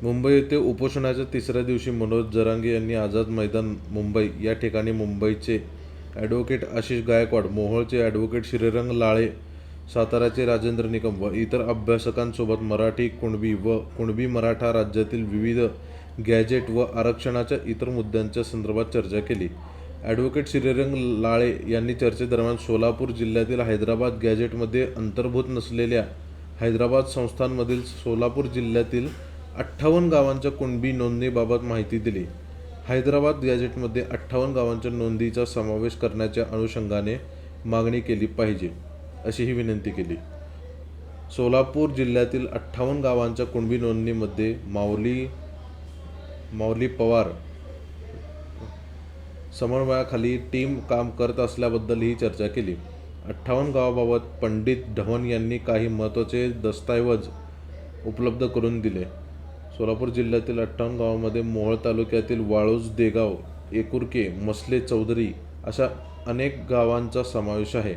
मुंबई येथे उपोषणाच्या तिसऱ्या दिवशी मनोज जरांगे यांनी आझाद मैदान मुंबई या ठिकाणी मुंबईचे ॲडव्होकेट आशिष गायकवाड, मोहोळचे ॲडव्होकेट श्रीरंग लाळे, साताऱ्याचे राजेंद्र निकम व इतर अभ्यासकांसोबत मराठी, कुणबी व कुणबी मराठा राज्यातील विविध गॅजेट व आरक्षणाच्या इतर मुद्द्यांच्या संदर्भात चर्चा केली. ॲडव्होकेट श्रीरंग लाळे यांनी चर्चेदरम्यान सोलापूर जिल्ह्यातील हैदराबाद गॅजेटमध्ये अंतर्भूत नसलेल्या हैदराबाद संस्थानमधील सोलापूर जिल्ह्यातील 58 गावांच्या कुणबी नोंदणीबाबत माहिती दिली. हैदराबाद गॅजेटमध्ये 58 गावांच्या नोंदीचा समावेश करण्याच्या अनुषंगाने मागणी केली पाहिजे, अशी ही विनंती केली. सोलापूर जिल्ह्यातील 58 गावांच्या कुणबी नोंदणीमध्ये माऊली पवार समन्वयाखाली टीम काम करत असल्याबद्दलही चर्चा केली. 58 गावाबाबत पंडित ढवण यांनी काही महत्त्वाचे दस्तऐवज उपलब्ध करून दिले. सोलापूर जिल्ह्यातील 58 गावांमध्ये मोहोळ तालुक्यातील वाळूज, देगाव, एकुर्के, मसले, चौधरी अशा अनेक गावांचा समावेश आहे.